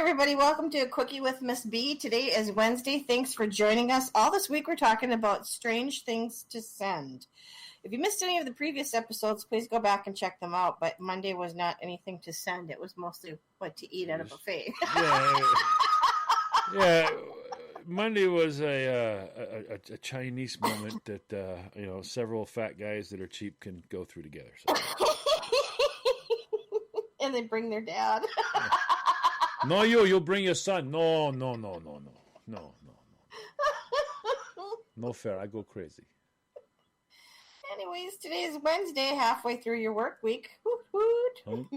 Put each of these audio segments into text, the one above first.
everybody. Welcome to A Quickie with Miss B. Today is Wednesday. Thanks for joining us. All this week we're talking about strange things to send. If you missed any of the previous episodes, please go back and check them out. But Monday was not anything to send. It was mostly what to eat at a buffet. Yeah. Monday was a Chinese moment that, several fat guys that are cheap can go through together. So. And they bring their dad. No, you'll bring your son. No. No fair. I go crazy. Anyways, today is Wednesday, halfway through your work week. Hoot.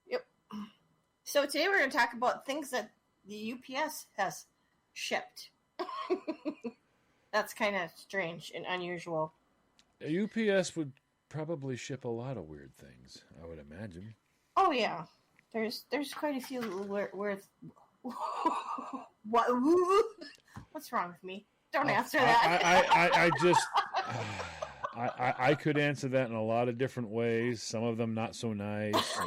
Yep. So today we're going to talk about things that the UPS has shipped. That's kind of strange and unusual. UPS would probably ship a lot of weird things, I would imagine. Oh, yeah. There's quite a few worth. What's wrong with me? Don't answer that. I could answer that in a lot of different ways. Some of them not so nice.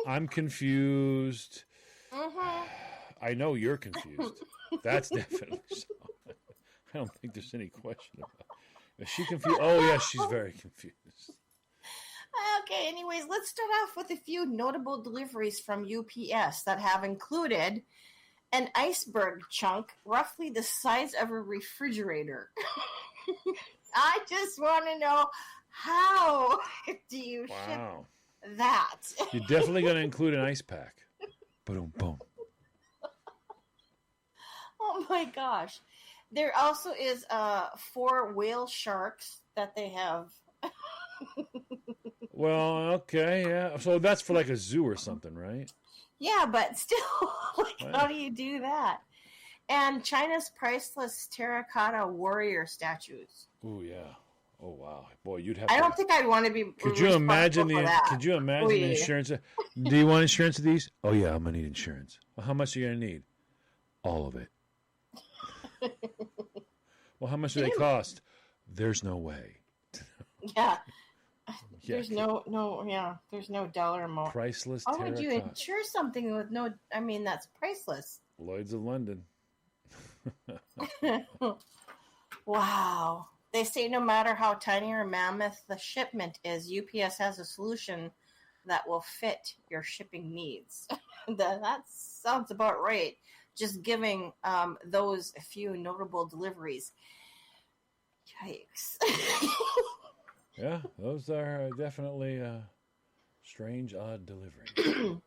I'm confused. Mm-hmm. I know you're confused. That's definitely so. I don't think there's any question about it. Is she confused? Oh, yeah, she's very confused. Okay, anyways, let's start off with a few notable deliveries from UPS that have included an iceberg chunk roughly the size of a refrigerator. I just want to know, how do you ship that? You're definitely going to include an ice pack. Boom, boom. Oh my gosh. There also is 4 whale sharks that they have. Well, okay, yeah. So that's for like a zoo or something, right? Yeah, but still, how do you do that? And China's priceless terracotta warrior statues. Oh yeah. Oh wow. Boy, you'd have. I don't think I'd want to be. Could you imagine the insurance? Do you want insurance of these? Oh yeah, I'm gonna need insurance. Well, how much are you gonna need? All of it. Well, how much do they cost? There's no way. Yeah. There's no dollar amount. Priceless terracotta. How would you insure something with no? I mean, that's priceless. Lloyd's of London. Wow. They say no matter how tiny or mammoth the shipment is, UPS has a solution that will fit your shipping needs. That sounds about right. Just giving those a few notable deliveries. Yikes. Yeah, those are definitely strange, odd delivery.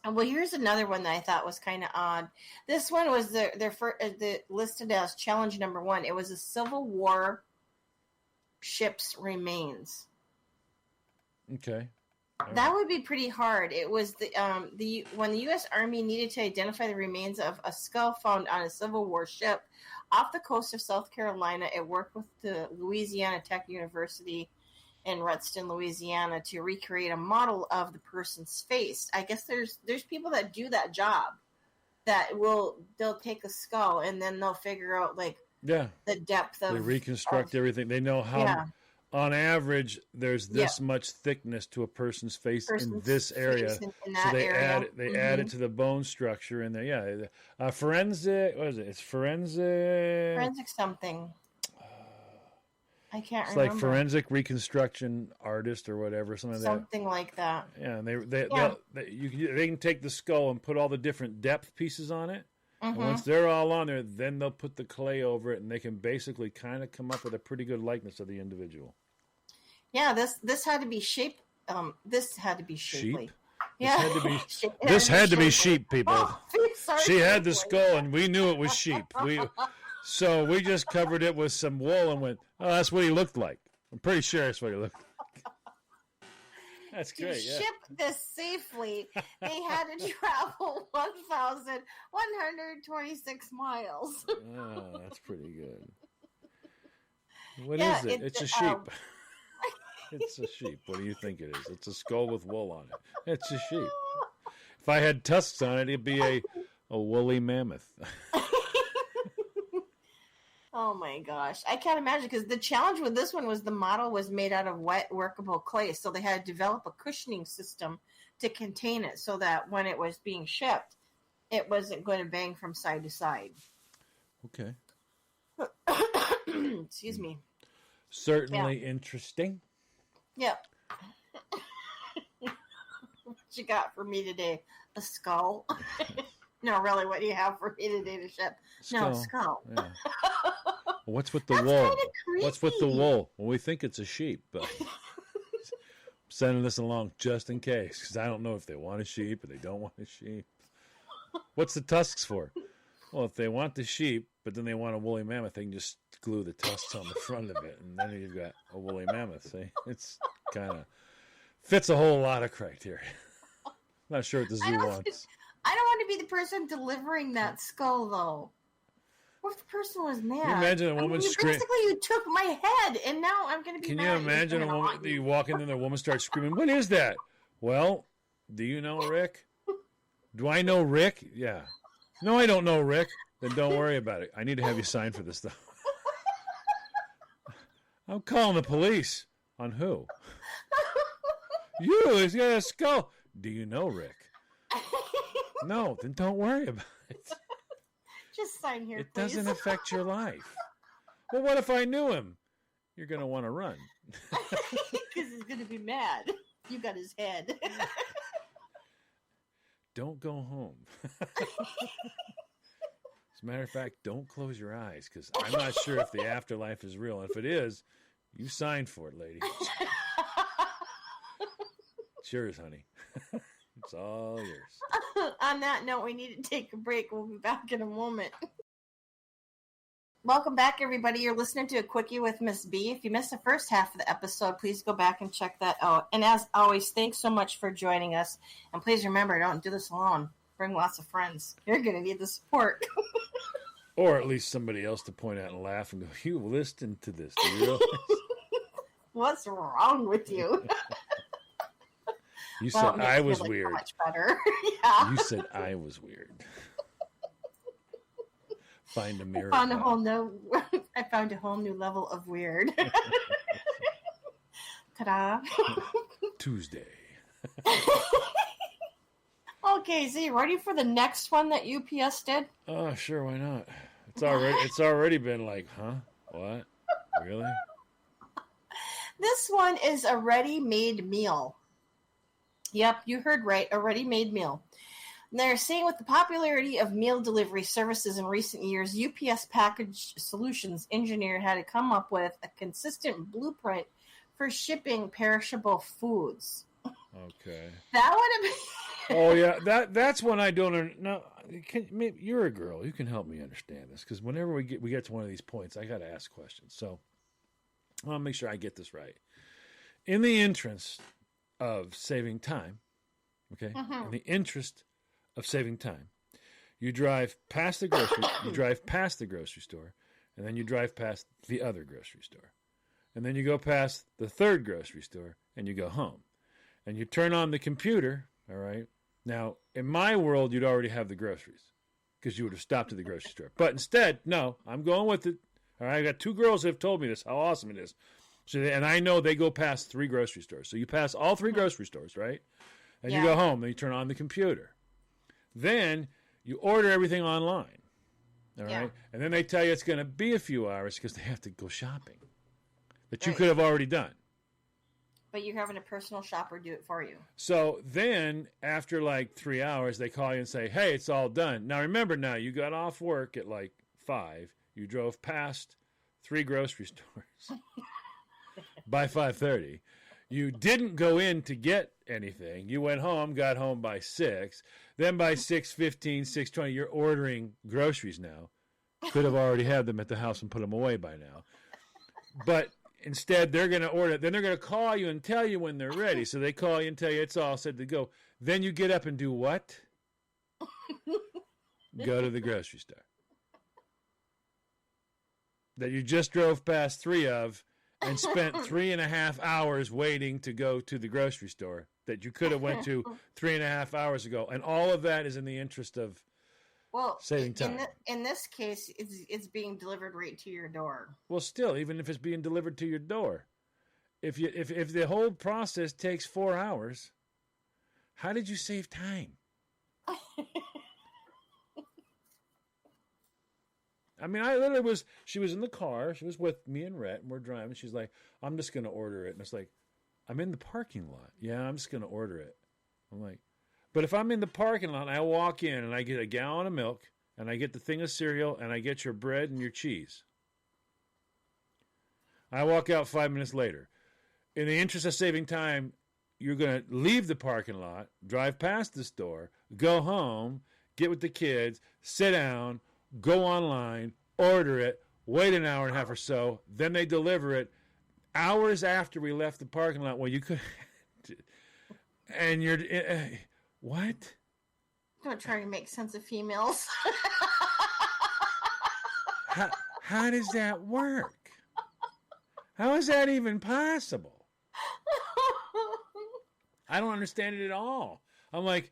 Well, here's another one that I thought was kind of odd. This one was listed as challenge number 1. It was a Civil War ship's remains. Okay. That would be pretty hard. It was when the U.S. Army needed to identify the remains of a skull found on a Civil War ship off the coast of South Carolina. It worked with the Louisiana Tech University in Ruston, Louisiana, to recreate a model of the person's face. I guess there's people that do that job. They'll take a skull and then they'll figure out the depth of. They reconstruct everything. They know how. Yeah. On average, there's this much thickness to a person's face in this area. In that area. Add it to the bone structure in there. Yeah. Forensic, what is it? It's forensic something. I can't remember. It's like forensic reconstruction artist or whatever, something like that. Yeah, and they can take the skull and put all the different depth pieces on it. Mm-hmm. And once they're all on there, then they'll put the clay over it, and they can basically kind of come up with a pretty good likeness of the individual. Yeah, this had to be shaped. This had to be shapely. Sheep? Yeah, this had to be sheep, people. Oh, sorry, she had the skull, and we knew it was sheep. So we just covered it with some wool and went, "Oh, that's what he looked like." I'm pretty sure that's what he looked like. That's great. To ship this safely, they had to travel 1,126 miles. Oh, that's pretty good. What is it? It's a sheep. It's a sheep. What do you think it is? It's a skull with wool on it. It's a sheep. If I had tusks on it, it'd be a woolly mammoth. Oh my gosh. I can't imagine, because the challenge with this one was the model was made out of wet workable clay. So they had to develop a cushioning system to contain it so that when it was being shipped, it wasn't going to bang from side to side. Okay. Excuse me. Certainly interesting. Yep. What you got for me today? A skull? No, really, what do you have for me today to ship? Skull. No, skull. Yeah. What's with the That's wool? creepy. What's with the wool? Well, we think it's a sheep, but sending this along just in case, because I don't know if they want a sheep or they don't want a sheep. What's the tusks for? Well, if they want the sheep, but then they want a woolly mammoth, they can just glue the tusks on the front of it, and then you've got a woolly mammoth. See, it's kind of fits a whole lot of criteria. Not sure what the zoo wants. I don't want to be the person delivering that skull, though. What if the person was mad? Can you imagine a woman screaming? Basically, you took my head, and now I'm going to be Can mad. you imagine a woman, you walk in and the woman starts screaming, "What is that?" Well, do you know Rick? Do I know Rick? Yeah. No, I don't know Rick. Then don't worry about it. I need to have you sign for this stuff. I'm calling the police. On who? You, he's got a skull. Do you know Rick? No, then don't worry about it. Just sign here, It please. doesn't affect your life. Well, what if I knew him? You're going to want to run. Because he's going to be mad. You got his head. Don't go home. As a matter of fact, don't close your eyes, because I'm not sure if the afterlife is real. And if it is, you signed for it, lady. It's yours, honey. It's all yours. On that note, we need to take a break. We'll be back in a moment. Welcome back, everybody. You're listening to a Quickie with Miss B. If you missed the first half of the episode, please go back and check that out. And as always, thanks so much for joining us. And please remember, don't do this alone. Bring lots of friends. You're going to need the support. Or at least somebody else to point out and laugh and go, "You listened to this, do you realize?" What's wrong with you? You said I was like weird. Much better. Yeah. You said I was weird. Find a mirror. I found a whole new level of weird. Ta-da. Tuesday. Okay, Z, ready for the next one that UPS did? Oh, sure, why not? It's already been like, huh? What? Really? This one is a ready-made meal. Yep, you heard right, a ready-made meal. And they're saying with the popularity of meal delivery services in recent years, UPS Package Solutions engineer had to come up with a consistent blueprint for shipping perishable foods. Okay. That would have been... Oh yeah, that's one I don't know. Maybe you're a girl. You can help me understand this, because whenever we get to one of these points, I got to ask questions. So I want to make sure I get this right. In the interest of saving time, okay. In the interest of saving time, you drive past the grocery store, and then you drive past the other grocery store, and then you go past the third grocery store, and you go home, and you turn on the computer. All right. Now, in my world, you'd already have the groceries, because you would have stopped at the grocery store. But instead, no, I'm going with it. All right, I got two girls that have told me this, how awesome it is. So, and I know they go past 3 grocery stores. So you pass all 3 grocery stores, right? And you go home, and you turn on the computer. Then you order everything online. All right? And then they tell you it's going to be a few hours because they have to go shopping that you could have already done. But you're having a personal shopper do it for you. So then, after like 3 hours, they call you and say, "Hey, it's all done." Now, remember, you got off work at like 5. You drove past 3 grocery stores by 5:30. You didn't go in to get anything. You went home, got home by 6. Then by 6:15, 6:20, you're ordering groceries now. Could have already had them at the house and put them away by now. But instead, they're going to order. Then they're going to call you and tell you when they're ready. So they call you and tell you it's all set to go. Then you get up and do what? Go to the grocery store that you just drove past 3 of and spent 3.5 hours waiting to go to the grocery store that you could have went to 3.5 hours ago. And all of that is in the interest of Well, saving time. In this case, it's being delivered right to your door. Well, still, even if it's being delivered to your door, if the whole process takes 4 hours, how did you save time? I mean, she was in the car. She was with me and Rhett, and we're driving. She's like, I'm just going to order it. And it's like, I'm in the parking lot. Yeah, I'm just going to order it. I'm like, but if I'm in the parking lot and I walk in and I get a gallon of milk and I get the thing of cereal and I get your bread and your cheese, I walk out 5 minutes later. In the interest of saving time, you're going to leave the parking lot, drive past the store, go home, get with the kids, sit down, go online, order it, wait an hour and a half or so, then they deliver it hours after we left the parking lot. Well, you could, and you're, what? Don't try to make sense of females. How does that work? How is that even possible? I don't understand it at all. I'm like,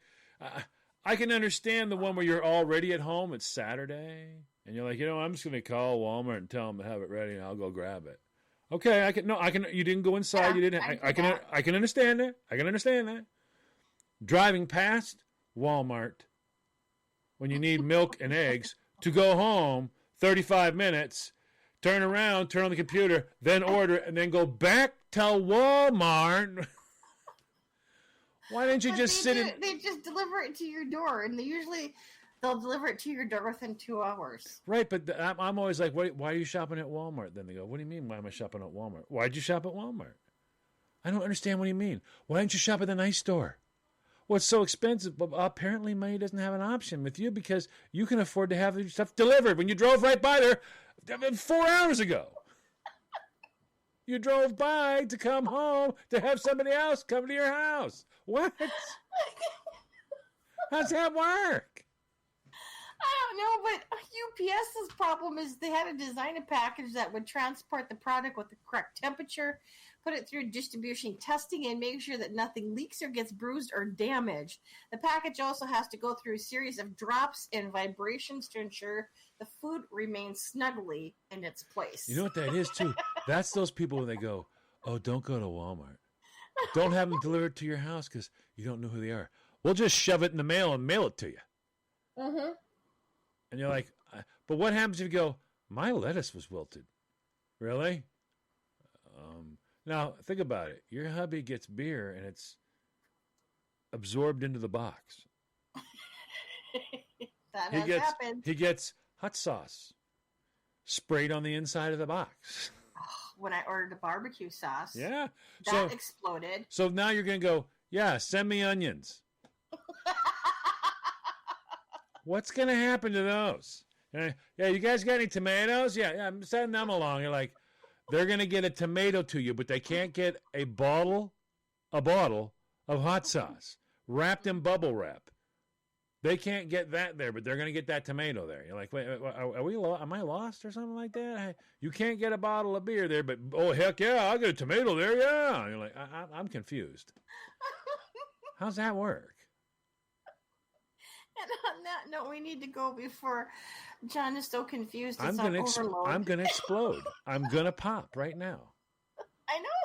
I can understand the one where you're already at home. It's Saturday, and you're like, I'm just going to call Walmart and tell them to have it ready, and I'll go grab it. Okay, I can. You didn't go inside. Yeah, you didn't. I can understand that. I can understand that. Driving past Walmart when you need milk and eggs to go home, 35 minutes, turn around, turn on the computer, then order, and then go back to Walmart. Why didn't you just sit in? They just deliver it to your door, and they'll deliver it to your door within 2 hours. Right, but I'm always like, why are you shopping at Walmart? Then they go, what do you mean, why am I shopping at Walmart? Why'd you shop at Walmart? I don't understand what you mean. Why didn't you shop at the nice store? Well, it's so expensive, but apparently money doesn't have an option with you because you can afford to have your stuff delivered when you drove right by there 4 hours ago. You drove by to come home to have somebody else come to your house. What? How's that work? I don't know, but UPS's problem is they had to design a package that would transport the product with the correct temperature, put it through distribution testing, and make sure that nothing leaks or gets bruised or damaged. The package also has to go through a series of drops and vibrations to ensure the food remains snugly in its place. You know what that is, too? That's those people when they go, oh, don't go to Walmart. Don't have them delivered to your house because you don't know who they are. We'll just shove it in the mail and mail it to you. Mm-hmm. And you're like, but what happens if you go, my lettuce was wilted? Really? Now, think about it. Your hubby gets beer and it's absorbed into the box. That has happened. He gets hot sauce sprayed on the inside of the box. When I ordered a barbecue sauce. Yeah. That exploded. So now you're going to go, yeah, send me onions. What's going to happen to those? Yeah, you guys got any tomatoes? Yeah, I'm sending them along. You're like, they're going to get a tomato to you, but they can't get a bottle of hot sauce wrapped in bubble wrap. They can't get that there, but they're going to get that tomato there. You're like, wait, am I lost or something like that? You can't get a bottle of beer there, but oh, heck yeah, I got a tomato there, yeah. And you're like, I'm confused. How's that work? And on that note, we need to go before John is so confused. I'm going to explode. I'm going to pop right now. I know.